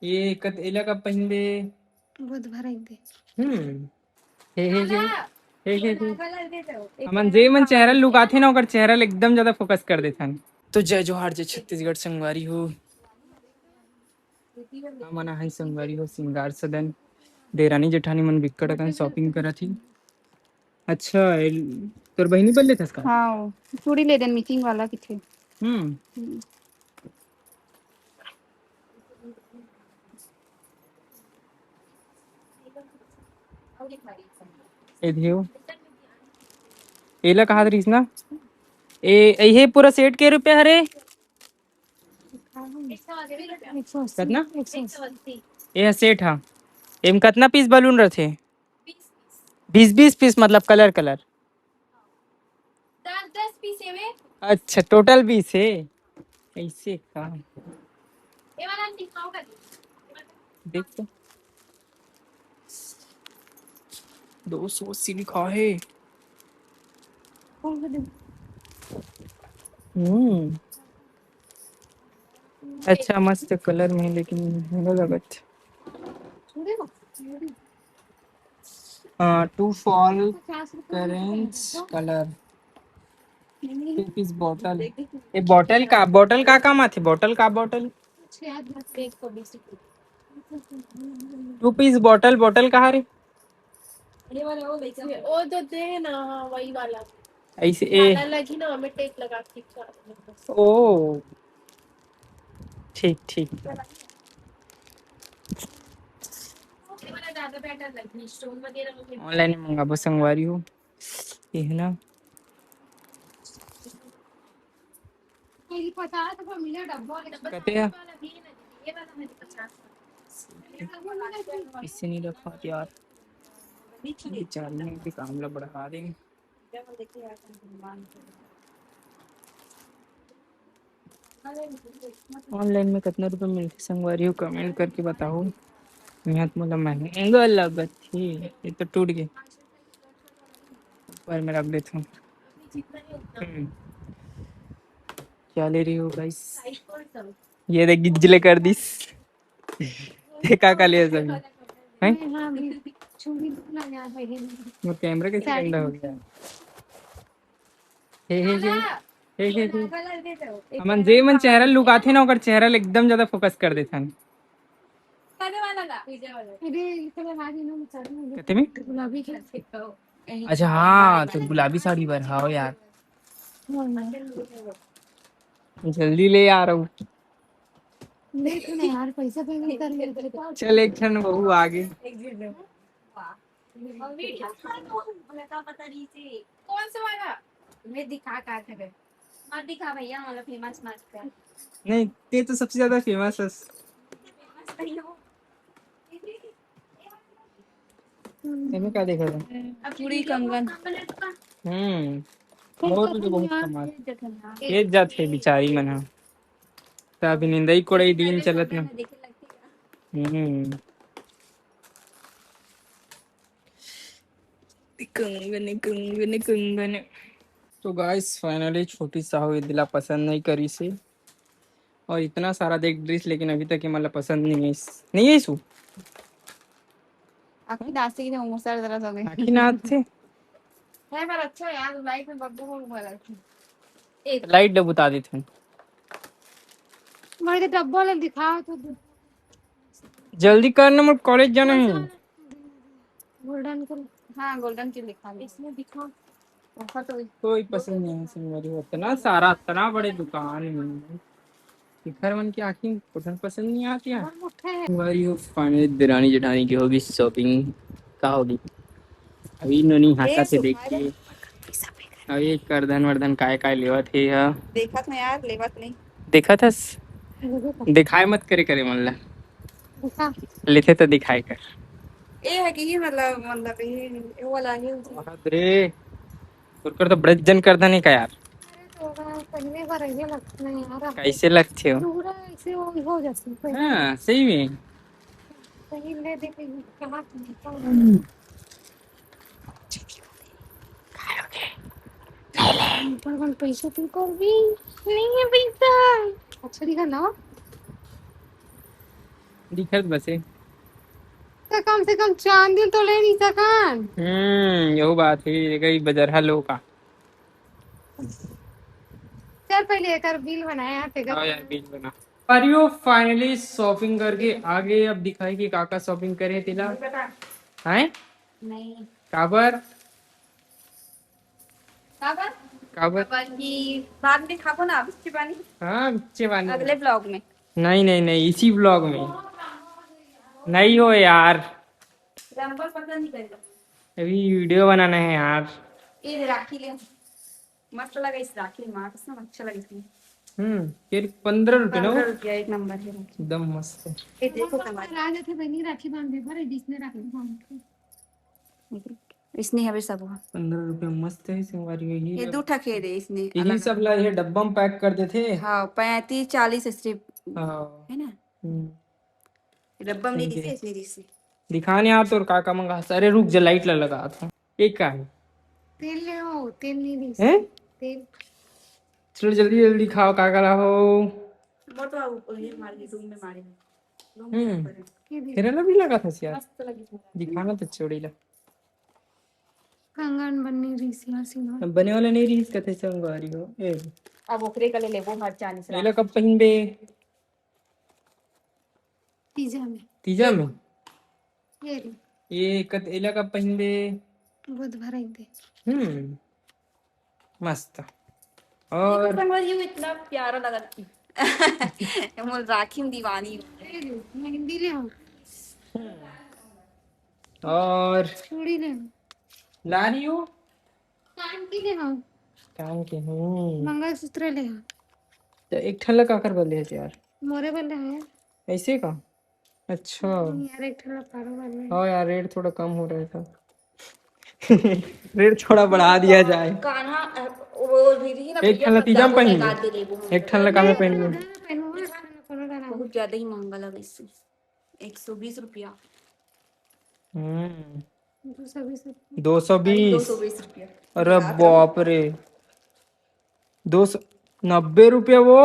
ये कतेला का पहले बहुत भरायते हे हमन जे मन चेहरा लुकाथे ना ओकर चेहरा ले एकदम ज्यादा फोकस कर देथन। तो जय जोहार जय छत्तीसगढ़ संगवारी हो मना है संगवारी हो सिंगार सदन देरानी जेठानी मन बिक्कट अकन शॉपिंग करा थी। अच्छा तोर बहिनी बल्ले थस का? हाँ चूड़ी ले देन मीटिंग वाला किथे ए धियो एला कहा रहीस ना ए ये पूरा सेट के रुपए हरे कितना 180 ये सेट हाँ एम कितना पीस बलून रथे 20-20 पीस मतलब कलर कलर 10 पीस है अच्छा टोटल 20 है ऐसे का ये वाला दिखाओ कर देख तो 280 लिखा है। अच्छा मस्त कलर में लेकिन महंगा लगत टू फॉल करेंट्स कलर 2 पीस बॉटल ये बॉटल का काम आथे बॉटल का बॉटल 2 पीस बॉटल कहाँ रे ये वाला वो तो दे ना वही वाला ऐसे ए लगी ना हमें टेप लगा के ओ ठीक ठीक ज्यादा बेटर लगी स्टोन वगैरह ऑनलाइन मंगाबो संगवारी हो ये है ना कहते हैं इससे नहीं रखा यार बेचारी भी काम ला बढ़ा देंगे। ऑनलाइन में कितना रुपए मिलते संगवारी हो कमेंट करके बताओ। यहाँ तो मतलब महंगा लगत थी ये तो टूट गए ऊपर में रख देता हूँ। क्या ले रही हो गाइस ये देख गिजले कर दिस देखा का लिया सभी हैं वो कैमरा कैसे गंदा हो गया हे हमन जे मन चेहरा लुकाथे ना ओकर चेहरा ले एकदम ज्यादा फोकस कर देथन। कहते में अच्छा हाँ तो गुलाबी साड़ी पर हाँ यार जल्दी ले आ रहा हूँ यार पैसा पेमेंट कर चल एक क्षण बहू आगे कौन सा वाला मैं दिखा का थे मत दिखा भैया वाला फेमस मत कर नहीं ये तो सबसे ज्यादा फेमस है मैंने क्या देखा था चूड़ी कंगन बहुत तो बहुत कमाल ये जाते बिचारी मन हा तभी निंदाई कोड़ाई दिन चलत ना कंगन कंगन कंगन तो गाइस फाइनली छोटी साहू ये दिला पसंद नहीं करी से और इतना सारा देख ड्रेस लेकिन अभी तक ये मतलब पसंद नहीं है सु आखिर नाश्ते की उम्र सर जरा हो गई आखिर ना थे है पर अच्छा यार लाइफ में बब्बू को बोला एक लाइट डब बता देते हैं मेरे डब्बा ले दिखाओ तो जल्दी करना मुझे कॉलेज जाना है गोल्डन का हाँ गोल्डन की लिखा है इसमें दिखाओ तो कोई पसंद नहीं है सिंगरी होता ना सारा इतना बड़े दुकान में घर मन की आखिर कुछ पसंद नहीं आती है हमारी फाइनली दिरानी जेठानी की होगी शॉपिंग का होगी अभी ननी हाथा से देख के अभी करधन वर्धन काय लेवत है या देखत ना यार लेवत नहीं देखा था दिखाए मत करे मन ला लेते तो दिखाए कर ये है कि मतलब ये वाला है रे तुरकर तो बड़े जन करधा नहीं का यार पहले बार ये लगता है यार कैसे लगते हो पूरा ऐसे हो जाती है हाँ सही में सही ले दे कहां पर पैसा तू कर भी नहीं है पैसा अच्छा दिखा ना दिखत बसे। तो कम से कम चांदी तो ले नहीं सकन। यही बात है, गई बजरहा लो का। चल पहले एक बिल बनाया हाँ यार, बिल बना। पर यू फाइनली शॉपिंग करके आगे, अब दिखाई कि काका शॉपिंग करे तिला हैं। नहीं काबर काबर काबर बाकी बाद में खाबो ना अभी चिपानी हाँ, बच्चे वाले अगले ब्लॉग में। नहीं नहीं नहीं, इसी ब्लॉग में नहीं हो यार, नंबर पता नहीं करेगा। अभी वीडियो बनाना है यार। ये राखी ले मस्त लगा इस राखी माँ कसम अच्छा लगा इसमें। फिर 15 रुपये ना वो? 15 रुपया एक नंबर है राखी। एकदम मस्त है। ये देखो कमाल राजा थे बनी राखी बांधे पर जिसने राखी बांध इसने हमें सब हुआ 15 रुपये मस्त है संगवारी, ये दो ठके दे इसने यही अलग सब ला ये डब्बा में पैक कर देते। हाँ 35-40 स्ट्रिप हाँ। है ना। हम्म, डब्बा में नहीं ठीक दिसे है। इसमें दिसे। दिखाने आ तो काका मंगा, अरे रुक जा, लाइट लगा था एक का है। तेल ले आओ, तेल नहीं दी हैं? तेल। चलो जल्दी जल्दी खाओ, काका लाओ। वो तो ये मार के रूम में मारे रूम में हम्म ऊपर है। ये देख, तेरा भी लगा था यार, मस्त लगी दिखाना तो छोड़ी ला। कंगन बननी रही सी हसीना। अब बने वाला नहीं रीस कथे संगवारी हो ए। अब ओकरे का ले ले वो हर चालीस एला कब पहिन बे? पिज्जा में तीजा में। ये रे ये कत एला कब पहिन बे? बुध भराई दे। मस्त। देखो और संगवारी ये इतना प्यारा लगा मोल राखी में दीवानी हूँ। ये रे मेहंदी ले आओ, और चूड़ी ले आओ, ला रही हो कान की ले आओ, काम के मंगलसूत्र ले आओ। तो एक ठल्ला का कर बोले यार, मोरे वाले है ऐसे का? अच्छा। यार, एक ठेला पारो वाले है। हाँ यार, रेट थोड़ा कम हो रहा था। रेट थोड़ा बढ़ा दिया जाए। कान्हा वो दीदी ना एक ठल्ला तीजा में पहन लगा दे ले, ले वो एक ठल्ला का में पहन ले। गाना पहनूंगा, गाना कोनो गाना। बहुत ज्यादा ही महंगा लगा इससे 120 रुपया। 220 रुपये। 220? 220 रुपया। अरे बाप रे, 290 रुपया वो।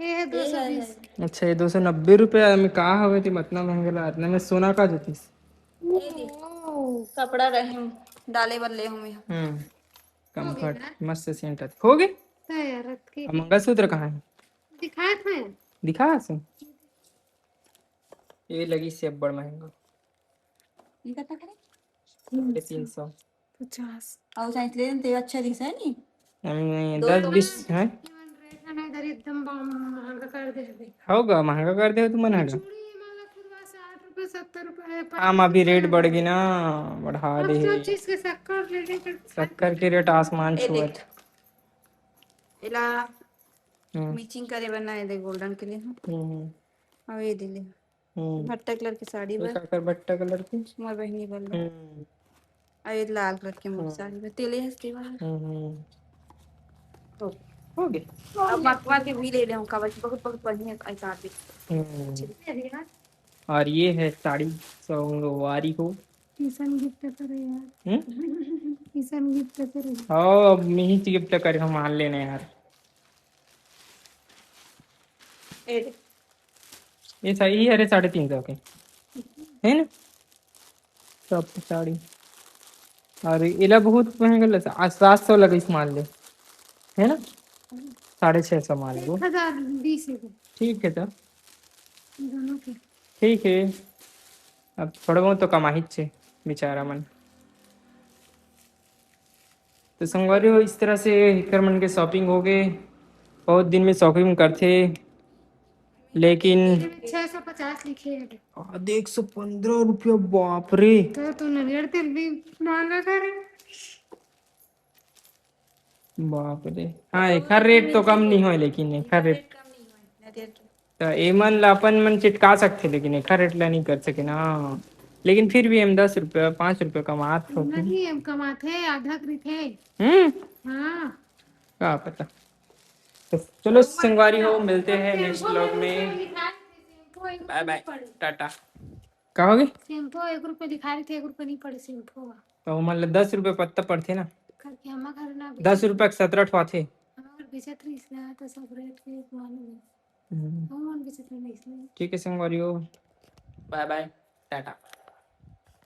ये है 220। अच्छा, ये 290 रुपया में कहा हवे थे, इतना महंगा ला, इतना में सोना का जोतीस। कपड़ा रहे डाले बदले हमें कंफर्ट मस्त सेंट हो गए। तो यार रख के अब मंगलसूत्र कहाँ है? दिखाया था यार। दिखा सुन, ये लगी से बड़ महंगा, ये कितना करे 350। 50 और साइंस ले ते अच्छा दिखता है नहीं 10-20 है। इधर एकदम महंगा कर दे अभी। होगा महंगा कर दे तो मना चूड़ी माला खुदवा 60 रुपए 70 रुपए आम अभी रेट बढ़ गई ना, बढ़ा अब दे। सब चीज के शक्कर ले लेकर शक्कर के रेट आसमान ये छुअत। देख इला हम्म, मैचिंग करे बना है दे गोल्डन के लिए हम्म, और ये दिले भट्टा कलर की साड़ी ये बस काकर बट्टा कलर की। मोर बहनी बल हम्म, और ये लाल कलर की मोर साड़ी बस तेले हंसते वाला हम्म, हो गए। अब मकवा के भी ले ले हम कवर बहुत बहुत बढ़िया ऐसा आती हम्म, और ये है साड़ी सोमवारी को। ईसन गिफ्ट करे यार, ईसन गिफ्ट करे। हाँ, अब मैं ही गिफ्ट कर हम मान लेने यार। ए देख ये सही है, अरे 350 के है ना सब साड़ी। और इला बहुत महंगा लगा, 700 लगा इस मान ले, है ना 650 मान लो। 1020 है ठीक है तो दोनों के। ठीक है, अब थोड़ा बहुत तो कमा ही छे बेचारा मन। तो संगवारी हो, इस तरह से हिकर मन के शॉपिंग हो गए। बहुत दिन में शॉपिंग करते, लेकिन 650 लिखे है। आधे 115 रुपया, बाप रे। तो नारियल तेल भी महंगा करे। बाप रे, हाँ एक रेट तो कम नहीं हो, लेकिन एक रेट कम नहीं हुआ नदिया के तो एमन ला अपन मन चिटका सकते, लेकिन एक रेट ला नहीं कर सके ना। लेकिन फिर भी हम 10 रुपया 5 रुपया कमात होते। नहीं हम कमाते आधा खरीदे। हाँ क्या पता। तो चलो संगवारी हो, मिलते हैं नेक्स्ट व्लॉग में। Bye bye, tata. कहोगे? शैम्पू 1 रुपये दिखा रही थी, 1 रुपये नहीं पड़े शैम्पू का। तो मतलब 10 रुपये पत्ता पड़ते ना, करके हम घर ना 10 रुपया 17 ठो थे। हमारे बेचत रही इसलिए तो सब रेट के मालूम है। हम मन बेचत नहीं इसलिए। ठीक है संगवारी हो। Bye bye, Tata.